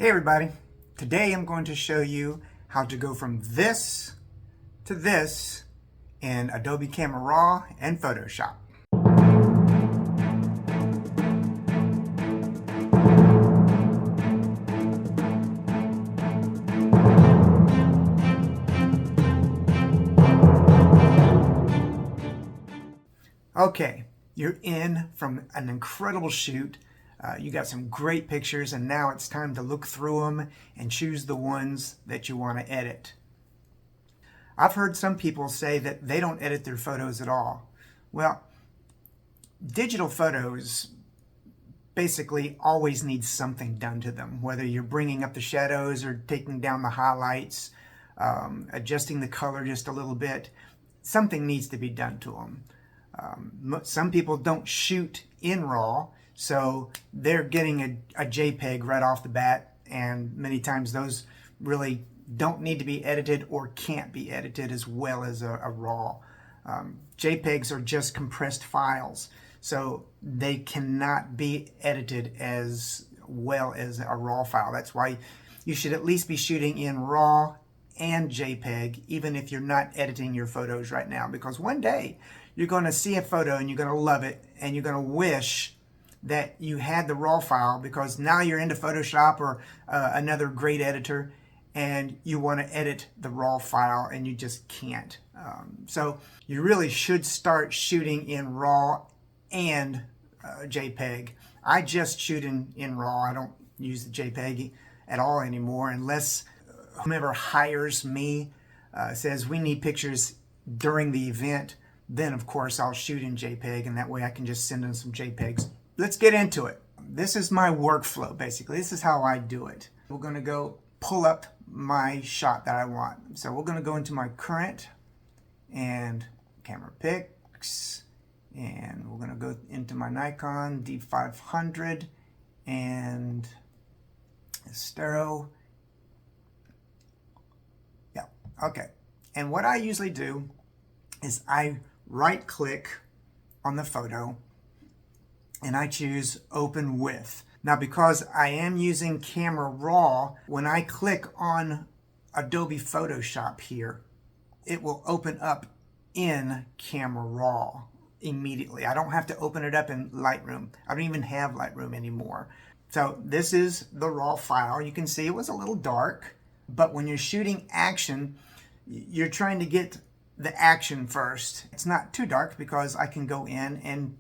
Hey everybody, today I'm going to show you how to go from this to this in Adobe Camera RAW and Photoshop. Okay, you're in from an incredible shoot. You got some great pictures, and now it's time to look through them and choose the ones that you want to edit. I've heard some people say that they don't edit their photos at all. Well, digital photos basically always need something done to them, whether you're bringing up the shadows or taking down the highlights, adjusting the color just a little bit. Something needs to be done to them. Some people don't shoot in RAW, so they're getting a JPEG right off the bat, and many times those really don't need to be edited or can't be edited as well as a RAW. JPEGs are just compressed files, so they cannot be edited as well as a RAW file. That's why you should at least be shooting in RAW and JPEG, even if you're not editing your photos right now, because one day you're going to see a photo and you're going to love it, and you're going to wish that you had the RAW file, because now you're into Photoshop or another great editor, and you want to edit the RAW file and you just can't. So you really should start shooting in RAW and JPEG. I just shoot in RAW. I don't use the JPEG at all anymore, unless whomever hires me says we need pictures during the event. Then of course I'll shoot in JPEG, and that way I can just send them some JPEGs. Let's get into it. This is my workflow basically. This is how I do it. We're going to go pull up my shot that I want. So we're going to go into my current and camera picks, and we're going to go into my Nikon D500 and stereo. Yeah, okay. And what I usually do is I right click on the photo and I choose open with. Now, because I am using Camera RAW, when I click on Adobe Photoshop here, it will open up in Camera RAW immediately. I don't have to open it up in Lightroom. I don't even have Lightroom anymore. So this is the RAW file. You can see it was a little dark, but when you're shooting action, you're trying to get the action first. It's not too dark because I can go in and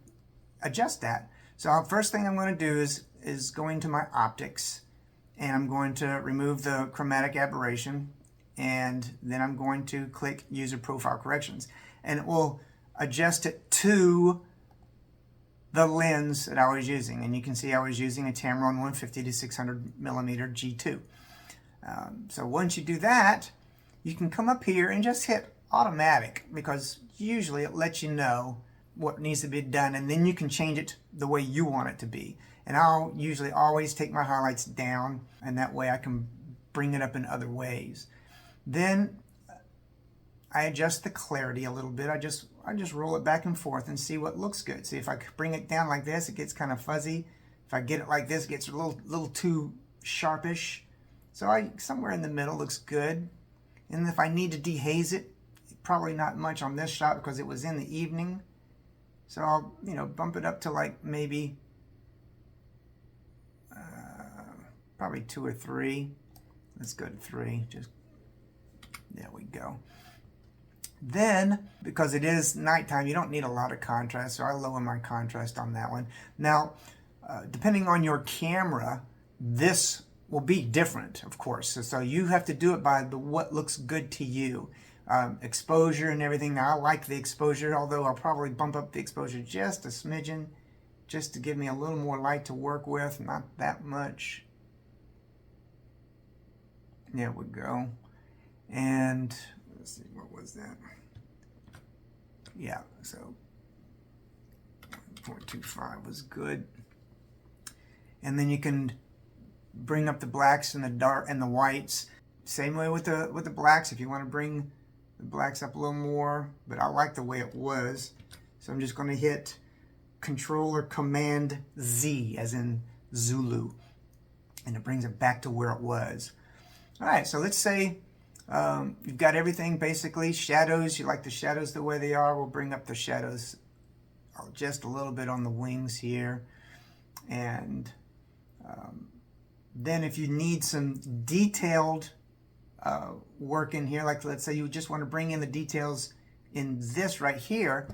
adjust that. So first thing I'm going to do is go into my optics, and I'm going to remove the chromatic aberration, and then I'm going to click user profile corrections, and it will adjust it to the lens that I was using. And you can see I was using a Tamron 150 to 600 millimeter G2. So once you do that, you can come up here and just hit automatic, because usually it lets you know what needs to be done, and then you can change it the way you want it to be. And I'll usually always take my highlights down, and that way I can bring it up in other ways. Then I adjust the clarity a little bit. I just roll it back and forth and see what looks good. See, if I bring it down like this, it gets kind of fuzzy. If I get it like this, it gets a little too sharpish. So somewhere in the middle looks good. And if I need to dehaze it, probably not much on this shot because it was in the evening. So I'll, bump it up to like maybe probably 2 or 3. Let's go to 3. Just there we go. Then, because it is nighttime, you don't need a lot of contrast, so I lower my contrast on that one. Now, depending on your camera, this will be different, of course. So you have to do it by what looks good to you. Exposure and everything. I like the exposure, although I'll probably bump up the exposure just a smidgen, just to give me a little more light to work with, not that much. There we go. And let's see, what was that? Yeah, so 0.25 was good. And then you can bring up the blacks and the dark and the whites. Same way with the blacks. If you want to bring the blacks up a little more, but I like the way it was. So I'm just going to hit Control or Command Z, as in Zulu. and it brings it back to where it was. All right, so let's say you've got everything basically. Shadows, you like the shadows the way they are. We'll bring up the shadows just a little bit on the wings here. And then if you need some detailed work in here, like let's say you just want to bring in the details in this right here,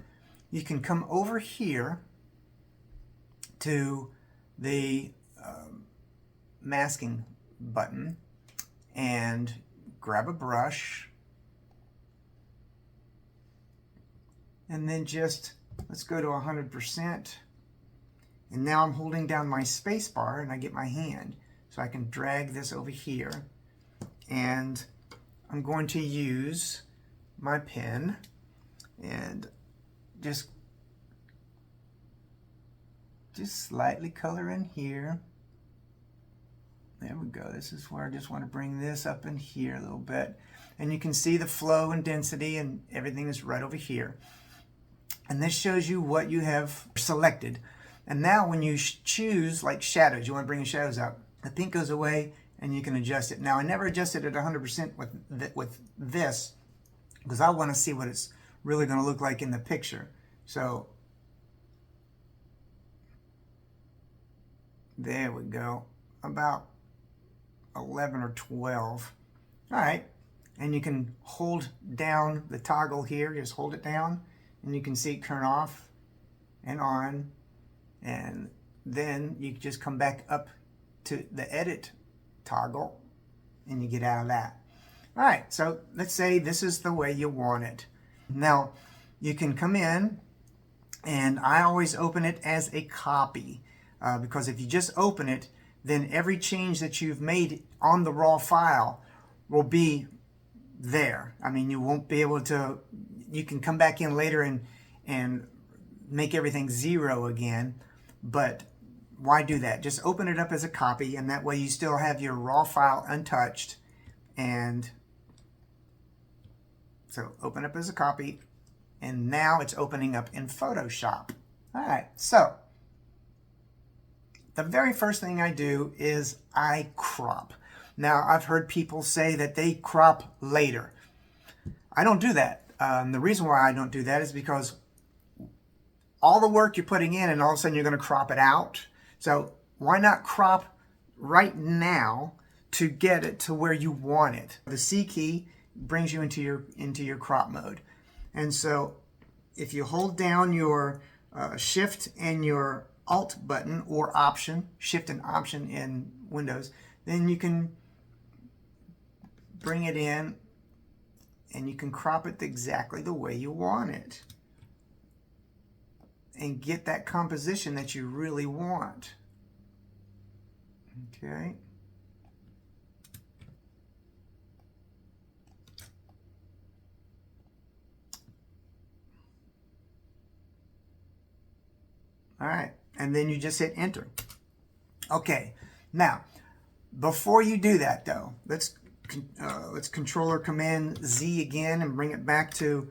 you can come over here to the masking button and grab a brush, and then just let's go to 100%. And now I'm holding down my space bar and I get my hand, so I can drag this over here, and I'm going to use my pen and just slightly color in here. There we go. This is where I just want to bring this up in here a little bit. And you can see the flow and density and everything is right over here. And this shows you what you have selected. And now when you choose like shadows, you want to bring the shadows up, the pink goes away and you can adjust it. Now I never adjusted it 100% with this because I want to see what it's really going to look like in the picture. So there we go, about 11 or 12. All right, and you can hold down the toggle here, just hold it down, and you can see it turn off and on, and then you just come back up to the edit toggle and you get out of that. All right, so let's say this is the way you want it. Now you can come in, and I always open it as a copy because if you just open it, then every change that you've made on the raw file will be there. I mean, you won't be able to, you can come back in later and make everything 0 again, but why do that? Just open it up as a copy, and that way you still have your raw file untouched. And so open up as a copy, and now it's opening up in Photoshop. All right, so the very first thing I do is I crop. Now, I've heard people say that they crop later. I don't do that. The reason why I don't do that is because all the work you're putting in, and all of a sudden you're going to crop it out. So why not crop right now to get it to where you want it? The C key brings you into your crop mode. And so if you hold down your Shift and your Alt button, or Option, Shift and Option in Windows, then you can bring it in and you can crop it exactly the way you want it and get that composition that you really want. Okay. All right, and then you just hit enter. Okay, now before you do that though, let's Control or Command Z again and bring it back to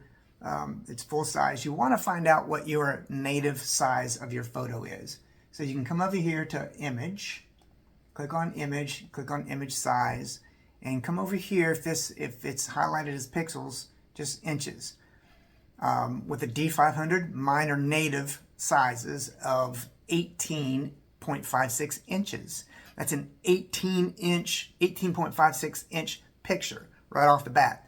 its full size. You want to find out what your native size of your photo is. So you can come over here to Image, click on Image Size, and come over here if it's highlighted as pixels, just inches. With a D500, mine are native sizes of 18.56 inches. That's an 18.56 inch picture right off the bat.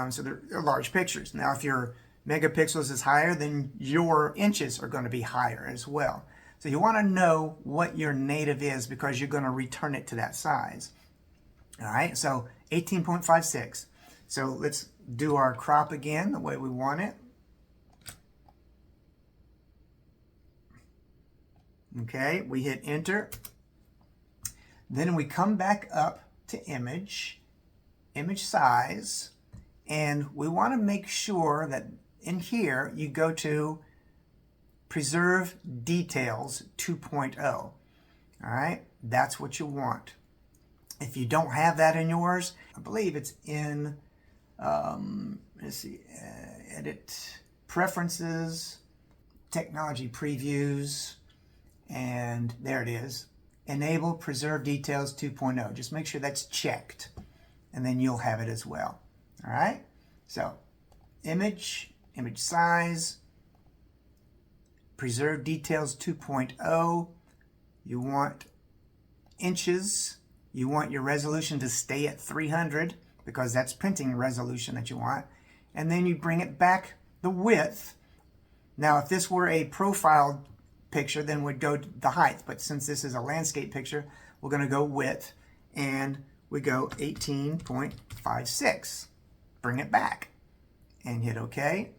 So they're large pictures. Now, if your megapixels is higher, then your inches are going to be higher as well. So you want to know what your native is because you're going to return it to that size. All right, so 18.56. So let's do our crop again the way we want it. Okay, we hit enter. Then we come back up to image size, and we want to make sure that in here you go to preserve details 2.0. All right, that's what you want. If you don't have that in yours, I believe it's in, let's see, edit, preferences, technology previews, and there it is. enable preserve details 2.0. Just make sure that's checked, and then you'll have it as well. All right, so image size, preserve details 2.0. You want inches. You want your resolution to stay at 300 because that's printing resolution that you want. And then you bring it back the width. Now, if this were a profile picture, then we'd go to the height. But since this is a landscape picture, we're going to go width, and we go 18.56. Bring it back and hit OK.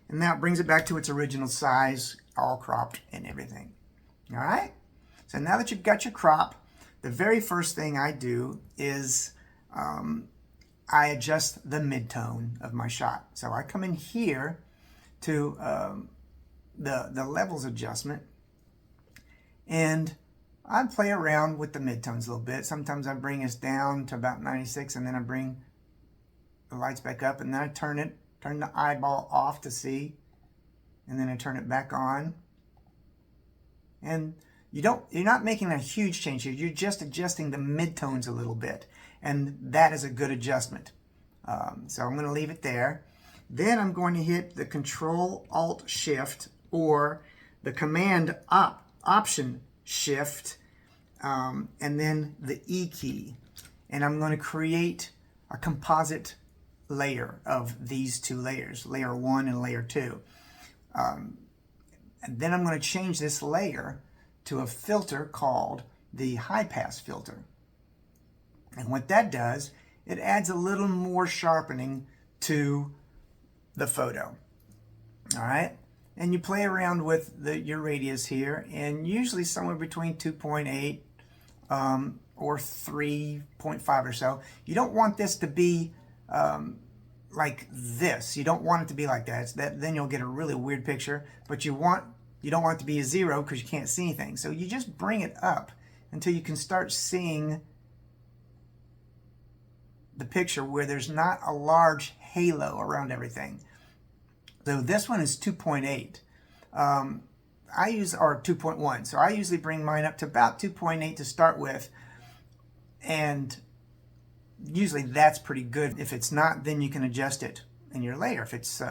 And now it brings it back to its original size, all cropped and everything. All right? So now that you've got your crop, the very first thing I do is I adjust the midtone of my shot. So I come in here to the levels adjustment, and I play around with the midtones a little bit. Sometimes I bring us down to about 96, and then I bring the lights back up, and then I turn the eyeball off to see, and then I turn it back on. And you're not making a huge change here. You're just adjusting the midtones a little bit, and that is a good adjustment. So I'm going to leave it there. Then I'm going to hit the Control-Alt-Shift or the Command Option Shift, and then the E key. And I'm going to create a composite layer of these two layers, layer 1 and layer 2. And then I'm going to change this layer to a filter called the Highpass filter. And what that does, it adds a little more sharpening to the photo. All right? And you play around with your radius here, and usually somewhere between 2.8 or 3.5 or so. You don't want this to be like this. You don't want it to be like that. Then you'll get a really weird picture. But you don't want it to be a 0 because you can't see anything. So you just bring it up until you can start seeing the picture where there's not a large halo around everything. So this one is 2.8. Or 2.1. So I usually bring mine up to about 2.8 to start with, and usually that's pretty good. If it's not, then you can adjust it in your layer if it's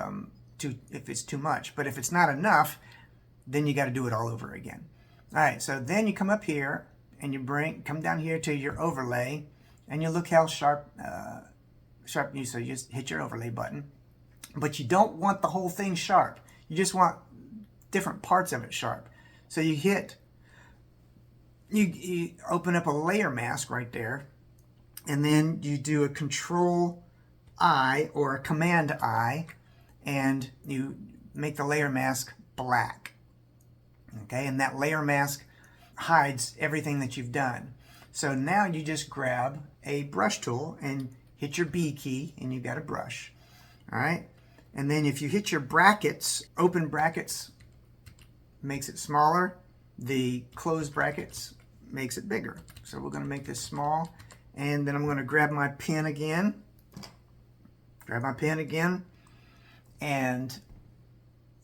too much. But if it's not enough, then you got to do it all over again. All right, so then you come up here and you come down here to your overlay, and you look how sharp you. So you just hit your overlay button, but you don't want the whole thing sharp. You just want different parts of it sharp. So you open up a layer mask right there, and then you do a Control-I or a Command-I, and you make the layer mask black. Okay, and that layer mask hides everything that you've done. So now you just grab a brush tool and hit your B key, and you've got a brush. All right, and then if you hit your brackets, open brackets makes it smaller. The closed brackets makes it bigger. So we're going to make this small, and then I'm going to grab my pen again. And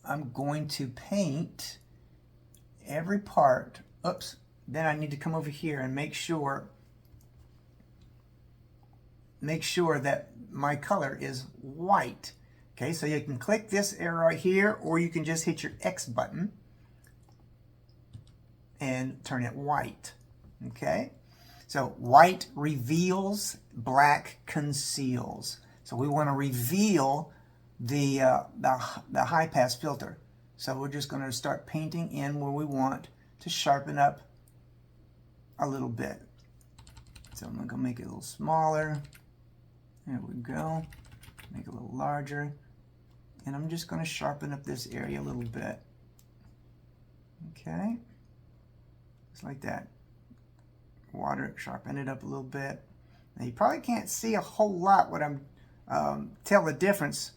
I'm going to paint every part. Oops. Then I need to come over here and make sure that my color is white. Okay, so you can click this arrow right here, or you can just hit your X button and turn it white. Okay, so white reveals, black conceals. So we want to reveal the Highpass filter. So we're just going to start painting in where we want to sharpen up a little bit. So I'm going to make it a little smaller. There we go. Make it a little larger. And I'm just going to sharpen up this area a little bit. Okay. Just like that. Water, sharpen it up a little bit. Now you probably can't see a whole lot what I'm tell the difference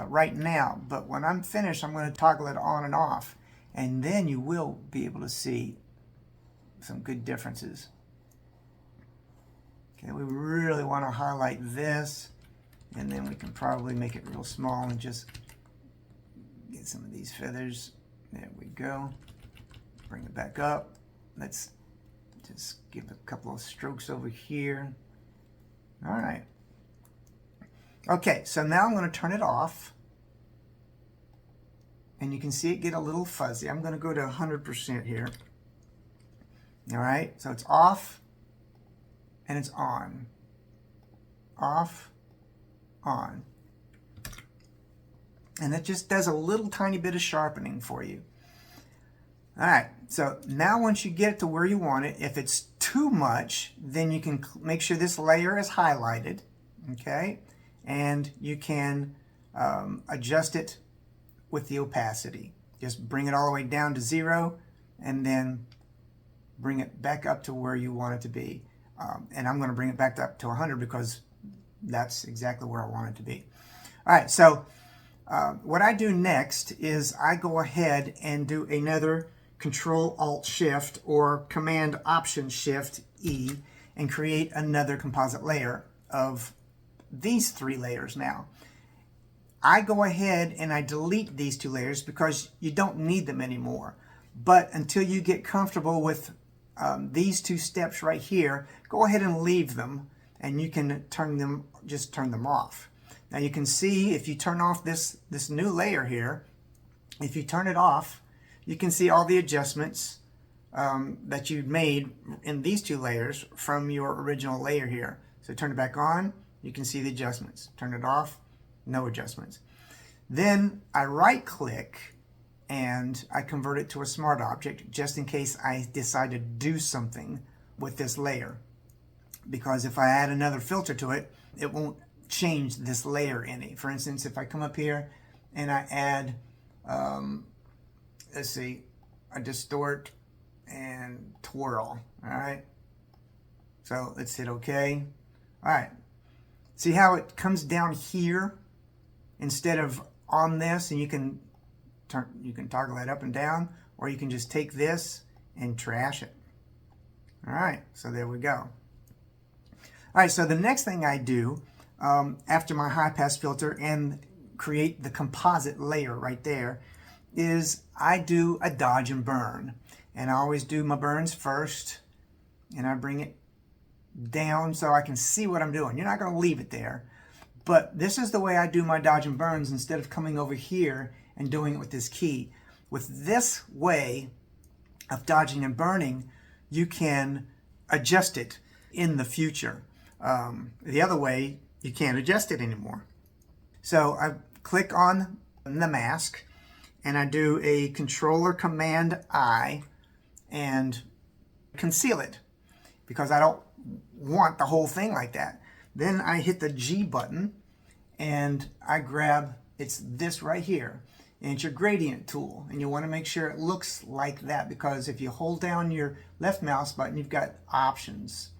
right now, but when I'm finished, I'm going to toggle it on and off, and then you will be able to see some good differences. Okay, we really want to highlight this, and then we can probably make it real small and just get some of these feathers. There we go. Bring it back up. Let's Just give a couple of strokes over here. All right. Okay, so now I'm going to turn it off. And you can see it get a little fuzzy. I'm going to go to 100% here. All right, so it's off and it's on. Off, on. And it just does a little tiny bit of sharpening for you. All right, so now once you get it to where you want it, if it's too much, then you can make sure this layer is highlighted, okay? And you can adjust it with the opacity. Just bring it all the way down to 0 and then bring it back up to where you want it to be. And I'm going to bring it back up to 100 because that's exactly where I want it to be. All right, so what I do next is I go ahead and do another Control-Alt-Shift or Command-Option-Shift-E and create another composite layer of these 3 layers now. I go ahead and I delete these 2 layers because you don't need them anymore. But until you get comfortable with these 2 steps right here, go ahead and leave them, and you can just turn them off. Now you can see if you turn off this new layer here, if you turn it off, you can see all the adjustments that you made in these 2 layers from your original layer here. So turn it back on, you can see the adjustments. Turn it off, no adjustments. Then I right click and I convert it to a smart object just in case I decide to do something with this layer. Because if I add another filter to it, it won't change this layer any. For instance, if I come up here and I add, let's see, a distort and twirl, all right? So let's hit OK. All right. See how it comes down here instead of on this, and you can toggle that up and down, or you can just take this and trash it. All right, so there we go. All right, so the next thing I do after my high pass filter and create the composite layer right there is I do a dodge and burn. And I always do my burns first, and I bring it down so I can see what I'm doing. You're not going to leave it there. But this is the way I do my dodge and burns instead of coming over here and doing it with this key. With this way of dodging and burning, you can adjust it in the future. The other way, you can't adjust it anymore. So I click on the mask and I do a Controller Command I and conceal it because I don't want the whole thing like that. Then I hit the G button and I grab, it's this right here, and it's your gradient tool, and you want to make sure it looks like that because if you hold down your left mouse button, you've got options.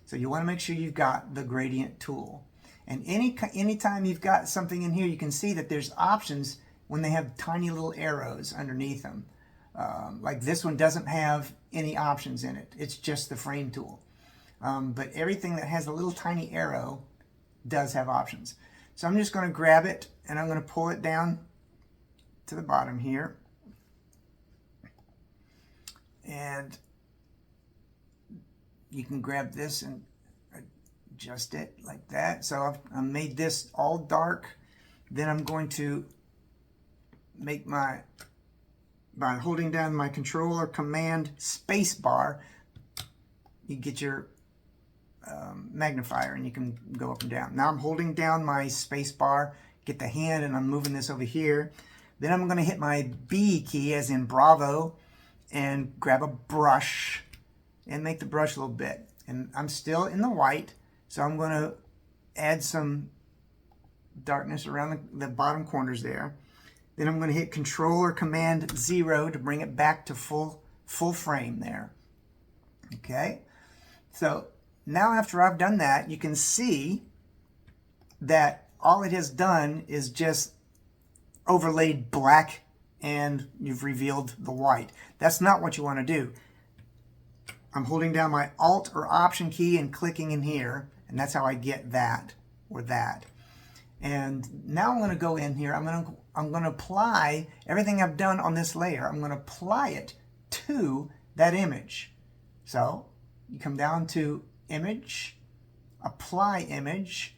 So you want to make sure you've got the gradient tool. And anytime you've got something in here, you can see that there's options when they have tiny little arrows underneath them. Like this one doesn't have any options in it. It's just the frame tool. But everything that has a little tiny arrow does have options. So I'm just going to grab it and I'm going to pull it down to the bottom here. And you can grab this and adjust it like that. So I've made this all dark. Then I'm going to make by holding down my Controller Command space bar, you get your magnifier and you can go up and down. Now I'm holding down my space bar, get the hand, and I'm moving this over here. Then I'm going to hit my B key as in Bravo and grab a brush and make the brush a little bit. And I'm still in the white, so I'm going to add some darkness around the bottom corners there. Then I'm going to hit Controller Command 0 to bring it back to full frame there. Okay, so now after I've done that, you can see that all it has done is just overlaid black and you've revealed the white. That's not what you want to do. I'm holding down my Alt or Option key and clicking in here, and that's how I get that or that. And now I'm going to go in here. I'm going to apply everything I've done on this layer. I'm going to apply it to that image. So you come down to Image, Apply Image,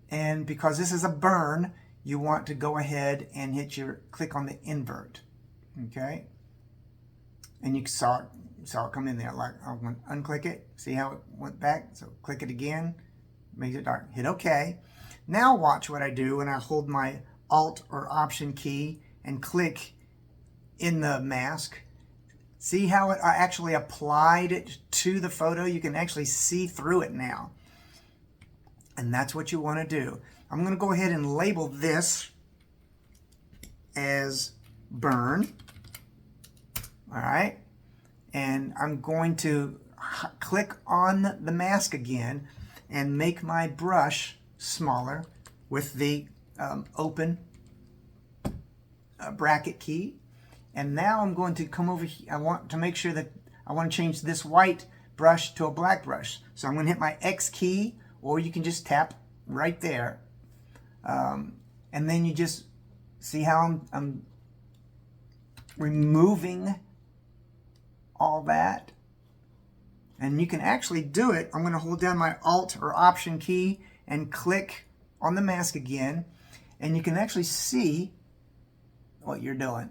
and because this is a burn, you want to go ahead and click on the invert, okay? And you saw it come in there. Like I'm going to unclick it. See how it went back? So click it again, makes it dark. Hit OK. Now watch what I do when I hold my Alt or Option key and click in the mask. See how I actually applied it to the photo? You can actually see through it now. And that's what you want to do. I'm going to go ahead and label this as burn. All right. And I'm going to click on the mask again and make my brush smaller with the open bracket key. And now I'm going to come over here. I want to make sure that I want to change this white brush to a black brush. So I'm going to hit my X key, or you can just tap right there. And then you just see how I'm removing all that. And you can actually do it. I'm going to hold down my Alt or Option key and click on the mask again. And you can actually see what you're doing.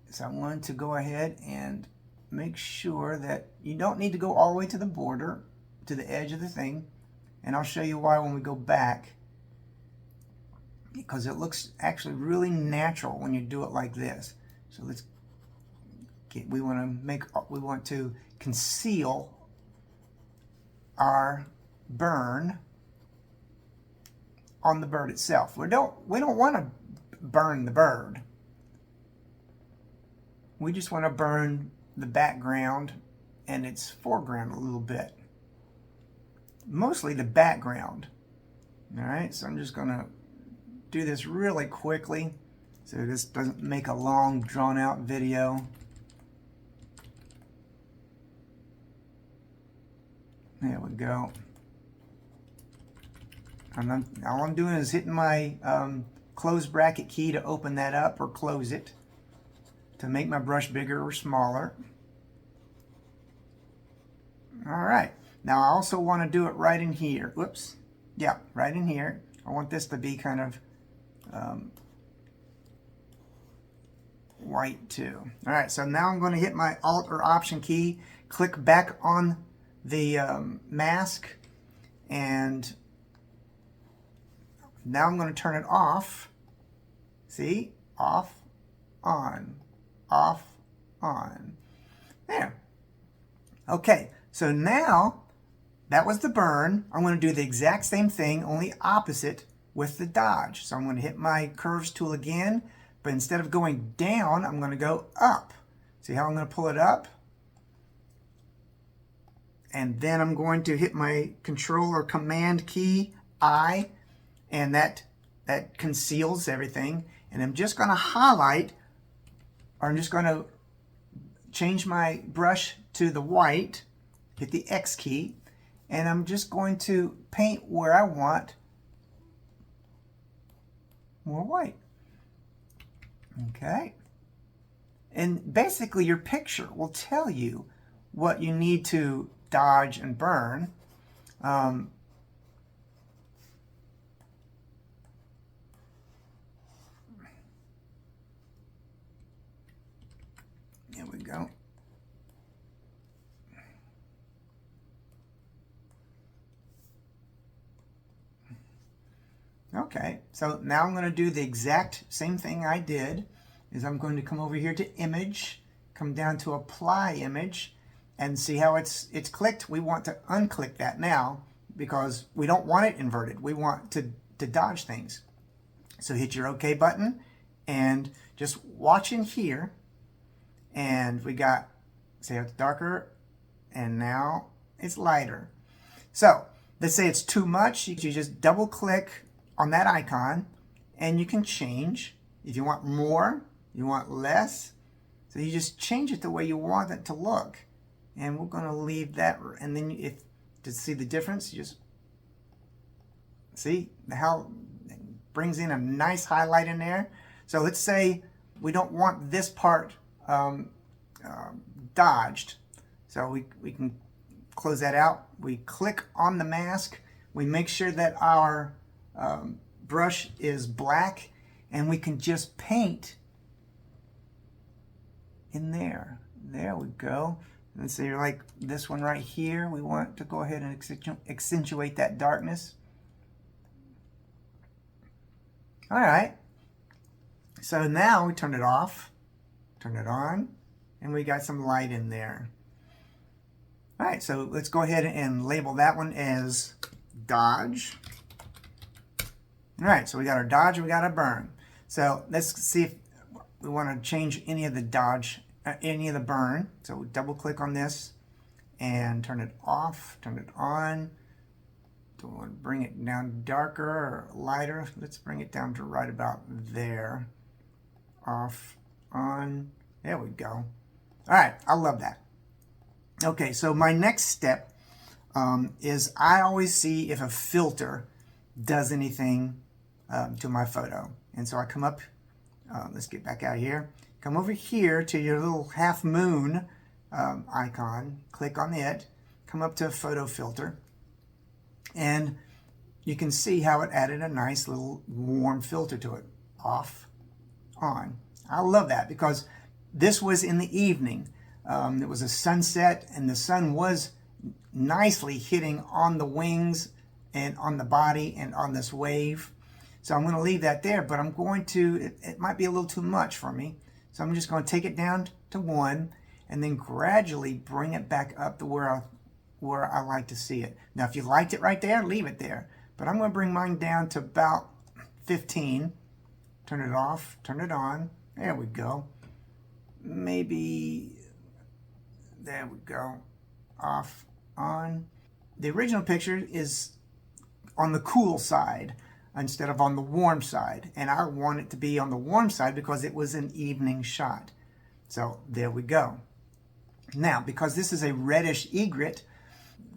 So I want to go ahead and make sure that you don't need to go all the way to the border, to the edge of the thing. And I'll show you why when we go back. Because it looks actually really natural when you do it like this. So let's get, we want to conceal our burn on the bird itself. We don't want to burn the bird. We just want to burn the background and its foreground a little bit. Mostly the background. All right, so I'm just going to do this really quickly so this doesn't make a long drawn out video. There we go. And all I'm doing is hitting my close bracket key to open that up or close it to make my brush bigger or smaller. All right. Now I also want to do it right in here. Whoops. Yeah, right in here. I want this to be kind of white too. All right, so now I'm going to hit my Alt or Option key, click back on the mask, and now I'm going to turn it off. See? Off, on, off, on. There. Okay, so now that was the burn. I'm going to do the exact same thing, only opposite with the dodge. So I'm going to hit my curves tool again, but instead of going down, I'm going to go up. See how I'm going to pull it up? And then I'm going to hit my Control or Command key, I, and that conceals everything. And I'm just going to highlight, or I'm just going to change my brush to the white, hit the X key, and I'm just going to paint where I want more white. Okay. And basically your picture will tell you what you need to dodge and burn. There we go. Okay, so now I'm going to do the exact same thing I did. Is I'm going to come over here to Image, come down to Apply Image, and see how it's clicked. We want to unclick that now because we don't want it inverted. We want to dodge things. So hit your OK button and just watch in here. And we got, say it's darker, and now it's lighter. So let's say it's too much. You just double click on that icon and you can change. If you want more, you want less. So you just change it the way you want it to look. And we're going to leave that. And then if to see the difference, you just see how it brings in a nice highlight in there. So let's say we don't want this part dodged. So we can close that out. We click on the mask. We make sure that our brush is black, and we can just paint in there. There we go. Let's say like this one right here, we want to go ahead and accentuate that darkness. All right. So now we turn it off, turn it on, and we got some light in there. All right, so let's go ahead and label that one as dodge. All right, so we got our dodge and we got our burn. So let's see if we want to change any of the dodge, any of the burn. So we double click on this and turn it off, turn it on. Do we want to bring it down darker or lighter? Let's bring it down to right about there. Off, on, there we go. All right, I love that. Okay, so my next step is I always see if a filter does anything to my photo. And so I come up, let's get back out of here, come over here to your little half moon icon, click on it, come up to photo filter, and you can see how it added a nice little warm filter to it. Off, on. I love that because this was in the evening. It was a sunset and the sun was nicely hitting on the wings and on the body and on this wave. So I'm going to leave that there, but I'm going to, it might be a little too much for me. So I'm just going to take it down to 1 and then gradually bring it back up to where I like to see it. Now, if you liked it right there, leave it there. But I'm going to bring mine down to about 15. Turn it off, turn it on. There we go. Maybe, there we go. Off, on. The original picture is on the cool side instead of on the warm side. And I want it to be on the warm side because it was an evening shot. So there we go. Now, because this is a reddish egret,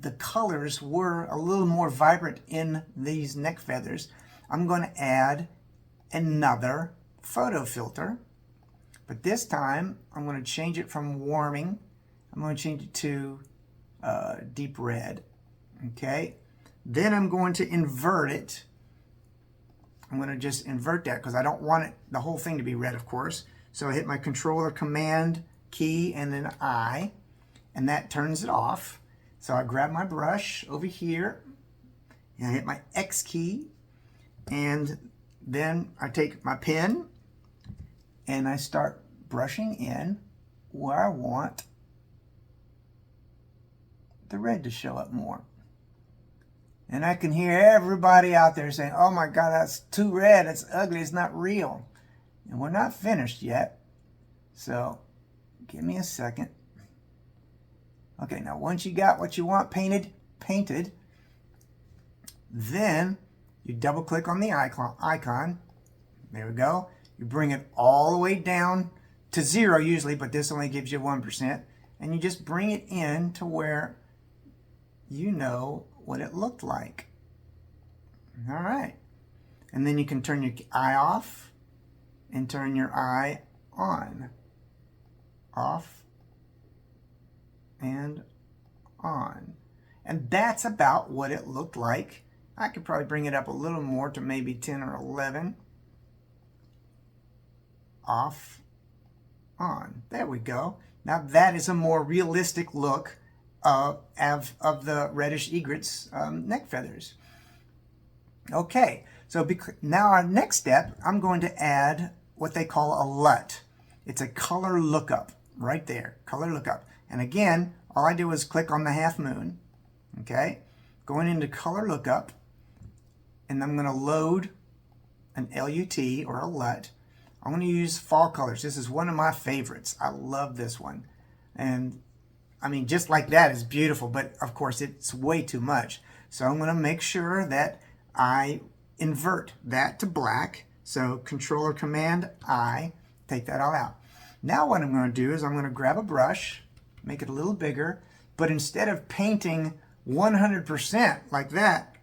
the colors were a little more vibrant in these neck feathers. I'm going to add another photo filter, but this time I'm going to change it from warming. I'm going to change it to deep red. Okay, then I'm going to invert it. I'm going to just invert that because I don't want it, the whole thing to be red, of course. So I hit my Control or Command key and then I, and that turns it off. So I grab my brush over here and I hit my X key, and then I take my pen and I start brushing in where I want the red to show up more. And I can hear everybody out there saying, oh my God, that's too red, it's ugly, it's not real. And we're not finished yet. So give me a second. Okay, now once you got what you want painted, then you double click on the icon. There we go. You bring it all the way down to 0 usually, but this only gives you 1%. And you just bring it in to where you know what it looked like. All right. And then you can turn your eye off and turn your eye on. Off and on. And that's about what it looked like. I could probably bring it up a little more to maybe 10 or 11. Off, on. There we go. Now that is a more realistic look of the reddish egret's neck feathers. Okay, so now our next step, I'm going to add what they call a LUT. It's a color lookup right there, color lookup. And again, all I do is click on the half moon, okay? Going into color lookup, and I'm going to load an LUT or a LUT. I'm going to use fall colors. This is one of my favorites. I love this one. And I mean, just like that is beautiful, but of course it's way too much. So I'm going to make sure that I invert that to black. So Control or Command I, take that all out. Now what I'm going to do is I'm going to grab a brush, make it a little bigger, but instead of painting 100% like that,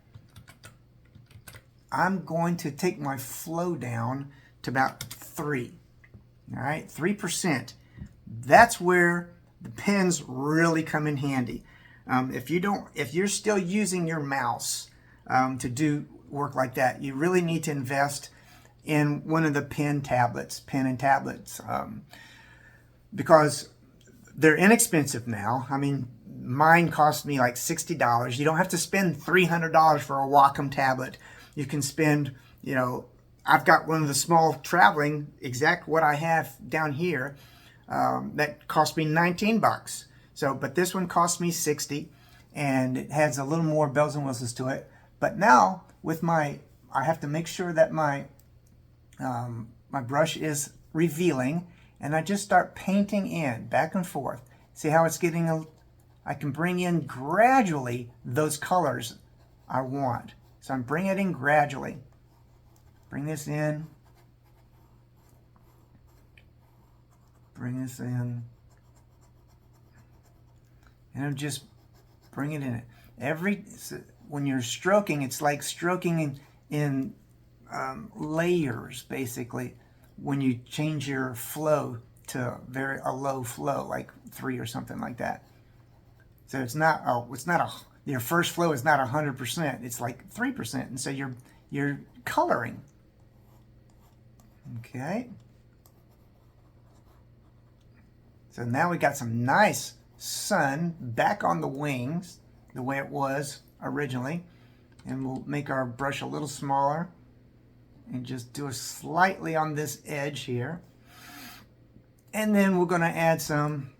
I'm going to take my flow down to about 3. All right, 3%. That's where the pens really come in handy. If you're still using your mouse to do work like that, you really need to invest in one of the pen and tablets, because they're inexpensive now. I mean, mine cost me like $60. You don't have to spend $300 for a Wacom tablet. You can spend, you know, I've got one of the small traveling, exact what I have down here, that cost me 19 bucks. So, but this one cost me 60, and it has a little more bells and whistles to it. But now with I have to make sure that my brush is revealing, and I just start painting in back and forth. See how it's getting I can bring in gradually those colors I want. So I'm bringing it in gradually. Bring this in. Bring this in. And I'm just bringing it in. When you're stroking, it's like stroking in layers, basically, when you change your flow to a low flow, like 3 or something like that. So your first flow is not 100%, it's like 3%, and so you're coloring. Okay. So now we got some nice sun back on the wings, the way it was originally, and we'll make our brush a little smaller and just do a slightly on this edge here, and then we're going to add some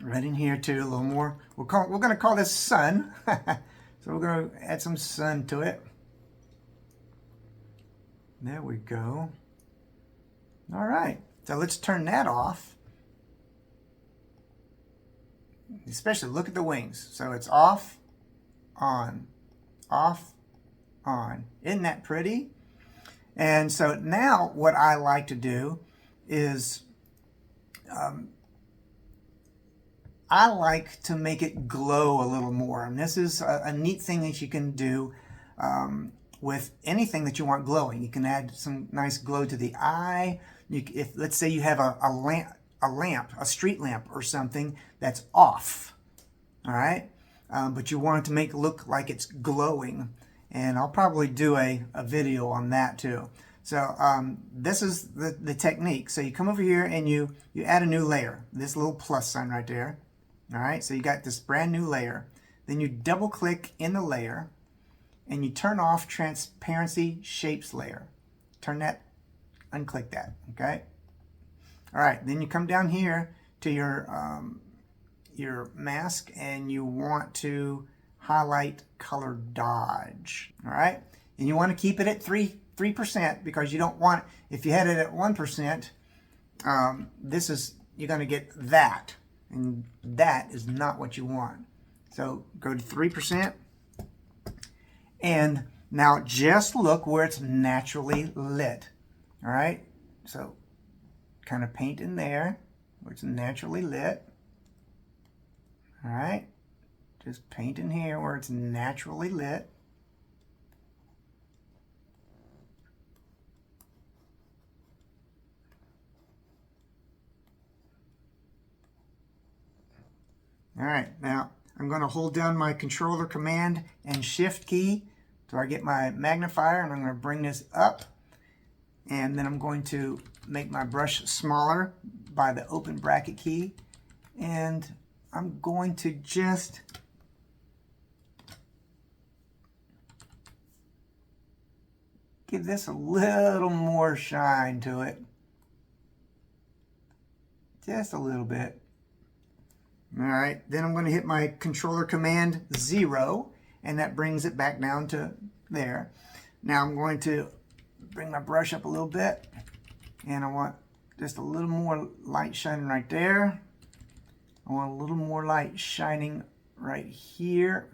right in here too, a little more. We're going to call this sun. So we're going to add some sun to it. There we go. All right, so let's turn that off. Especially look at the wings. So it's off, on, off, on. Isn't that pretty? And so now what I like to do is I like to make it glow a little more. And this is a neat thing that you can do with anything that you want glowing. You can add some nice glow to the eye. If let's say you have a street lamp or something that's off, all right? But you want it to make it look like it's glowing. And I'll probably do a video on that too. So this is the technique. So you come over here and you add a new layer, this little plus sign right there. All right, so you got this brand new layer. Then you double click in the layer and you turn off transparency shapes layer. Turn that, unclick that, okay? All right, then you come down here to your mask and you want to highlight color dodge, all right? And you want to keep it at 3% because you don't want, if you had it at 1%, you're going to get that. And that is not what you want. So go to 3%. And now just look where it's naturally lit. All right. So kind of paint in there where it's naturally lit. All right. Just paint in here where it's naturally lit. All right, now I'm going to hold down my controller command and shift key so I get my magnifier, and I'm going to bring this up, and then I'm going to make my brush smaller by the open bracket key, and I'm going to just give this a little more shine to it, just a little bit. All right, then I'm going to hit my controller command 0, and that brings it back down to there. Now I'm going to bring my brush up a little bit, and I want just a little more light shining right there. I want a little more light shining right here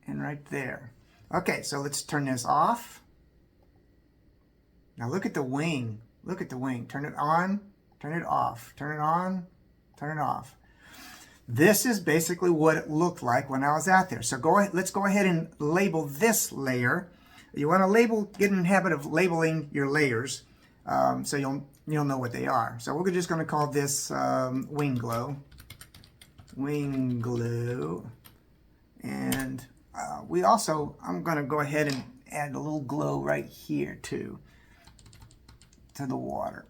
and right there. Okay, so let's turn this off. Now look at the wing. Look at the wing. Turn it on, turn it off, turn it on, turn it off. This is basically what it looked like when I was out there. So let's go ahead and label this layer. You want to get in the habit of labeling your layers so you'll know what they are. So we're just going to call this wing glow. wing glue. And I'm going to go ahead and add a little glow right here too, to the water.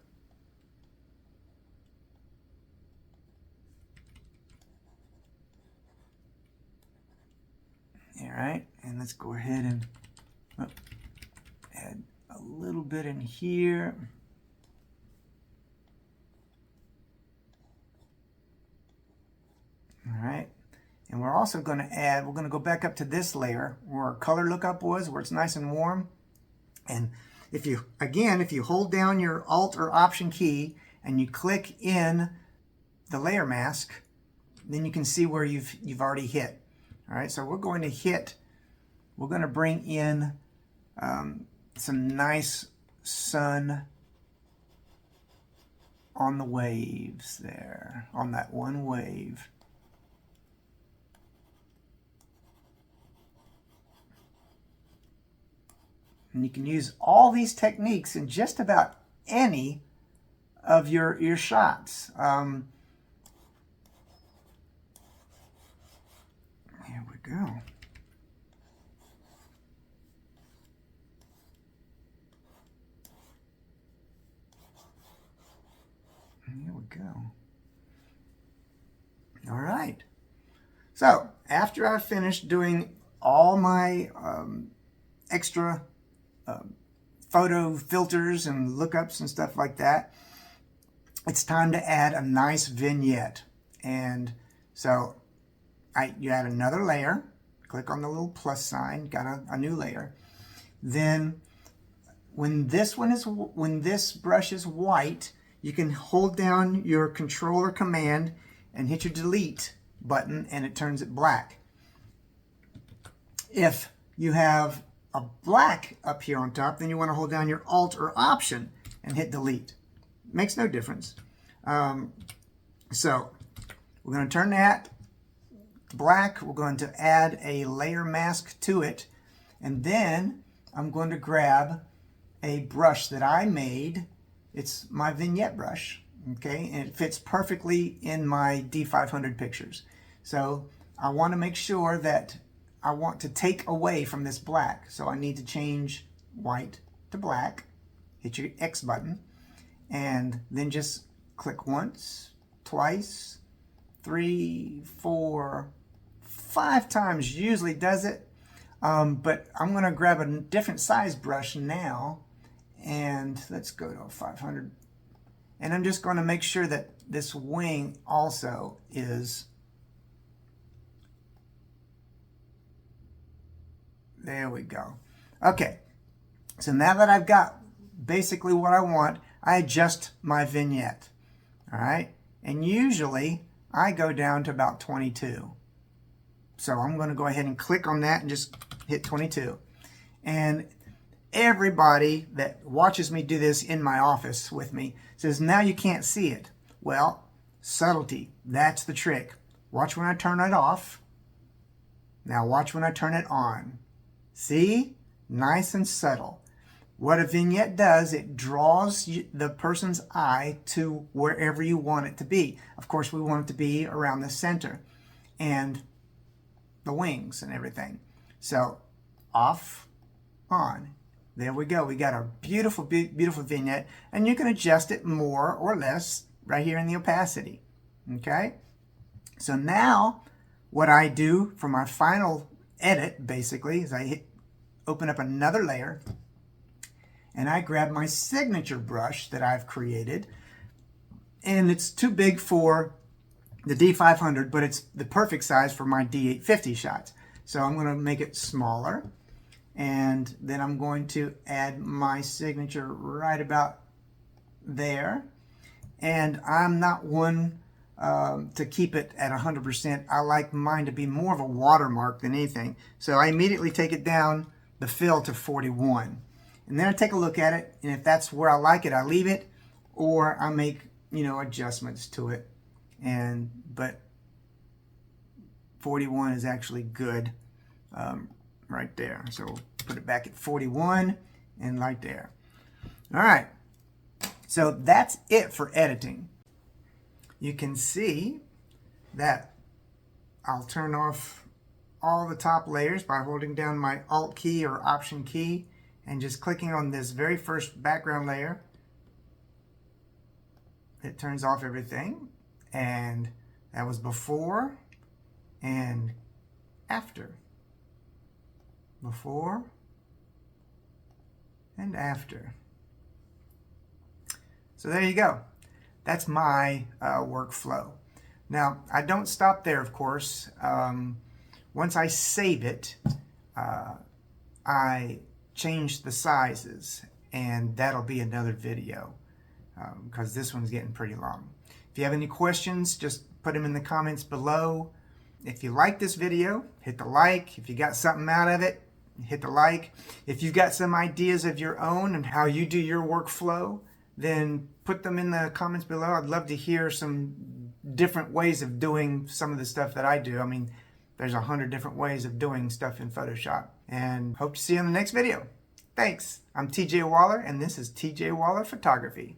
All right, and let's go ahead and add a little bit in here. All right, and we're also going to add, we're going to go back up to this layer where our color lookup was, where it's nice and warm. And if you hold down your Alt or Option key and you click in the layer mask, then you can see where you've already hit. All right, so we're going to bring in some nice sun on the waves there, on that one wave. And you can use all these techniques in just about any of your shots. Here we go. Here we go. All right. So after I've finished doing all my extra photo filters and lookups and stuff like that, it's time to add a nice vignette. And so you add another layer, click on the little plus sign, got a new layer. Then when this brush is white, you can hold down your control or command and hit your delete button and it turns it black. If you have a black up here on top, then you want to hold down your Alt or Option and hit delete. Makes no difference. So we're going to turn that black. We're going to add a layer mask to it, and then I'm going to grab a brush that I made. It's my vignette brush, okay, and it fits perfectly in my D500 pictures. So I want to make sure that I want to take away from this black. So I need to change white to black, hit your X button, and then just click once, twice, 3, 4, 5 times usually does it. But I'm going to grab a different size brush now, and let's go to 500. And I'm just going to make sure that this wing also is, there we go. Okay, so now that I've got basically what I want, I adjust my vignette. All right, and usually I go down to about 22. So I'm going to go ahead and click on that and just hit 22. And everybody that watches me do this in my office with me says, now you can't see it. Well, subtlety, that's the trick. Watch when I turn it off. Now watch when I turn it on. See? Nice and subtle. What a vignette does, it draws the person's eye to wherever you want it to be. Of course, we want it to be around the center and the wings and everything. So off, on. There we go. We got our beautiful, beautiful vignette, and you can adjust it more or less right here in the opacity. Okay? So now what I do for my final edit basically is I open up another layer, and I grab my signature brush that I've created, and it's too big for the D500, but it's the perfect size for my D850 shots. So I'm going to make it smaller, and then I'm going to add my signature right about there. And I'm not one to keep it at 100%. I like mine to be more of a watermark than anything. So I immediately take it down, the fill, to 41. And then I take a look at it, and if that's where I like it, I leave it, or I make, adjustments to it. But 41 is actually good right there. So we'll put it back at 41 and right there. All right. So that's it for editing. You can see that I'll turn off all the top layers by holding down my Alt key or Option key and just clicking on this very first background layer. It turns off everything, and that was before and after. Before and after. So there you go. That's my workflow. Now, I don't stop there, of course. Once I save it, I change the sizes, and that'll be another video because this one's getting pretty long. If you have any questions, just put them in the comments below. If you like this video, hit the like. If you got something out of it, hit the like. If you've got some ideas of your own and how you do your workflow, then put them in the comments below. I'd love to hear some different ways of doing some of the stuff that I do. I mean, there's 100 different ways of doing stuff in Photoshop. And hope to see you in the next video. Thanks. I'm TJ Waller, and this is TJ Waller Photography.